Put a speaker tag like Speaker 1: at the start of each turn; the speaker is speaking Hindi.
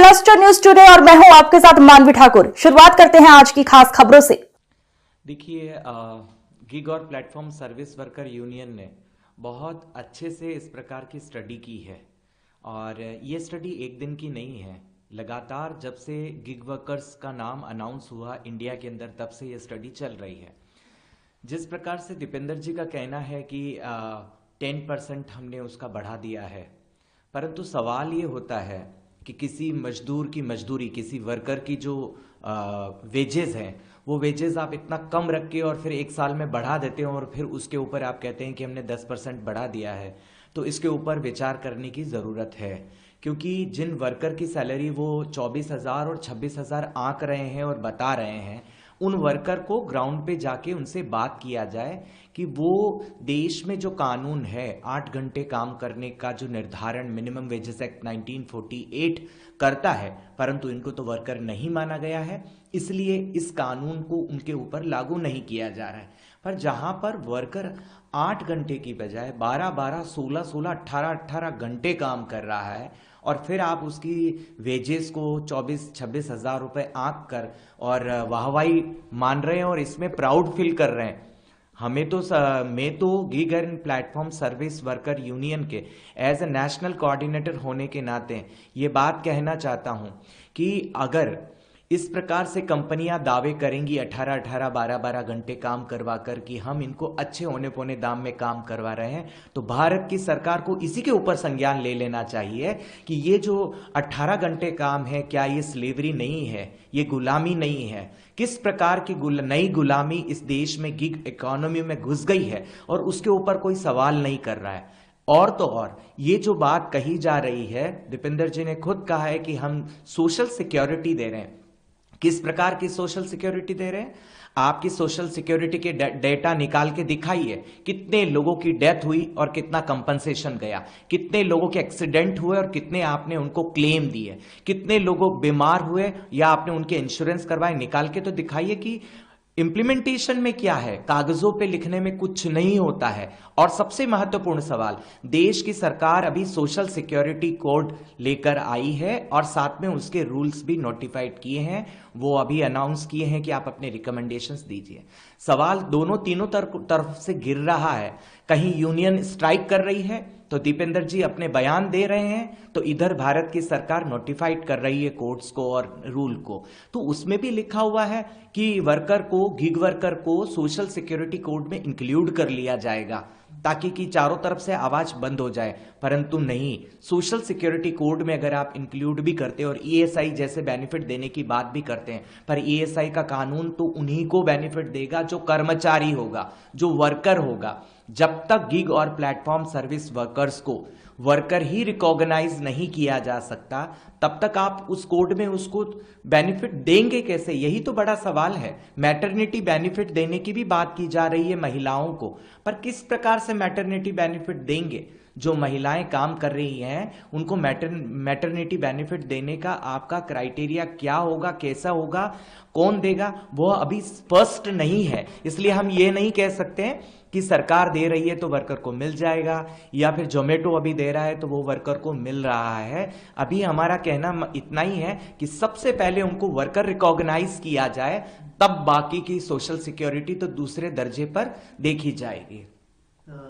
Speaker 1: क्लस्टर न्यूज टुडे और मैं हूं आपके साथ मानवी ठाकुर। शुरुआत करते हैं आज की खास खबरों से।
Speaker 2: देखिए, गिग और प्लेटफॉर्म सर्विस वर्कर यूनियन ने बहुत अच्छे से इस प्रकार की स्टडी की है और ये स्टडी एक दिन की नहीं है। लगातार जब से गिग वर्कर्स का नाम अनाउंस हुआ इंडिया के अंदर, तब से ये स्टडी चल रही है। जिस प्रकार से दीपेंद्र जी का कहना है कि 10% हमने उसका बढ़ा दिया है, परंतु सवाल ये होता है कि किसी मजदूर की मजदूरी, किसी वर्कर की जो वेजेस हैं, वो वेजेस आप इतना कम रख के और फिर एक साल में बढ़ा देते हैं और फिर उसके ऊपर आप कहते हैं कि हमने 10% बढ़ा दिया है। तो इसके ऊपर विचार करने की ज़रूरत है, क्योंकि जिन वर्कर की सैलरी वो 24,000 और 26,000 आंक रहे हैं और बता रहे हैं, उन वर्कर को ग्राउंड पे जाके उनसे बात किया जाए कि वो देश में जो कानून है 8 घंटे काम करने का जो निर्धारण मिनिमम वेजेस एक्ट 1948 करता है, परंतु इनको तो वर्कर नहीं माना गया है, इसलिए इस कानून को उनके ऊपर लागू नहीं किया जा रहा है। पर जहां पर वर्कर 8 घंटे की बजाय 12-12, 16-16, 18-18 घंटे काम कर रहा है और फिर आप उसकी वेजेस को 24-26 हजार रुपए आंक कर और वाहवाही मान रहे हैं और इसमें प्राउड फील कर रहे हैं। मैं तो gig and platform service worker union के एज ए नेशनल कोऑर्डिनेटर होने के नाते ये बात कहना चाहता हूं कि अगर इस प्रकार से कंपनियां दावे करेंगी 18-18, 12-12 घंटे काम करवा कर कि हम इनको अच्छे होने पौने दाम में काम करवा रहे हैं, तो भारत की सरकार को इसी के ऊपर संज्ञान ले लेना चाहिए कि ये जो 18 घंटे काम है, क्या ये स्लेवरी नहीं है, ये गुलामी नहीं है। किस प्रकार की नई गुलामी इस देश में गिग इकोनॉमी में घुस गई है और उसके ऊपर कोई सवाल नहीं कर रहा है। और तो और ये जो बात कही जा रही है, दीपेंद्र जी ने खुद कहा है कि हम सोशल सिक्योरिटी दे रहे हैं। किस प्रकार की सोशल सिक्योरिटी दे रहे हैं? आपकी सोशल सिक्योरिटी के डेटा निकाल के दिखाइए, कितने लोगों की डेथ हुई और कितना कंपनसेशन गया, कितने लोगों के एक्सीडेंट हुए और कितने आपने उनको क्लेम दिए, कितने लोगों बीमार हुए या आपने उनके इंश्योरेंस करवाए, निकाल के तो दिखाइए कि इंप्लीमेंटेशन में क्या है। कागजों पे लिखने में कुछ नहीं होता है। और सबसे महत्वपूर्ण सवाल, देश की सरकार अभी सोशल सिक्योरिटी कोड लेकर आई है और साथ में उसके रूल्स भी नोटिफाइड किए हैं, वो अभी अनाउंस किए हैं कि आप अपने रिकमेंडेशंस दीजिए। सवाल तीनों तरफ से गिर रहा है। कहीं यूनियन स्ट्राइक कर रही है तो दीपेंद्र जी अपने बयान दे रहे हैं, तो इधर भारत की सरकार नोटिफाइड कर रही है कोर्ट्स को और रूल को। तो उसमें भी लिखा हुआ है कि गिग वर्कर को सोशल सिक्योरिटी कोड में इंक्लूड कर लिया जाएगा, ताकि कि चारों तरफ से आवाज बंद हो जाए। परंतु नहीं, सोशल सिक्योरिटी कोड में अगर आप इंक्लूड भी करते हैं और ईएसआई जैसे बेनिफिट देने की बात भी करते हैं, पर ईएसआई का कानून तो उन्हीं को बेनिफिट देगा जो कर्मचारी होगा, जो वर्कर होगा। जब तक गिग और प्लेटफॉर्म सर्विस वर्कर्स को वर्कर ही रिकॉग्नाइज नहीं किया जा सकता, तब तक आप उस कोड में उसको बेनिफिट देंगे कैसे? यही तो बड़ा सवाल है। मैटरनिटी बेनिफिट देने की भी बात की जा रही है महिलाओं को, पर किस प्रकार से मैटरनिटी बेनिफिट देंगे? जो महिलाएं काम कर रही हैं उनको मैटरनिटी बेनिफिट देने का आपका क्राइटेरिया क्या होगा, कैसा होगा, कौन देगा, वो अभी स्पष्ट नहीं है। इसलिए हम ये नहीं कह सकते हैं कि सरकार दे रही है तो वर्कर को मिल जाएगा, या फिर जोमेटो अभी दे रहा है तो वो वर्कर को मिल रहा है। अभी हमारा कहना इतना ही है कि सबसे पहले उनको वर्कर रिकॉग्नाइज किया जाए, तब बाकी की सोशल सिक्योरिटी तो दूसरे दर्जे पर देखी जाएगी।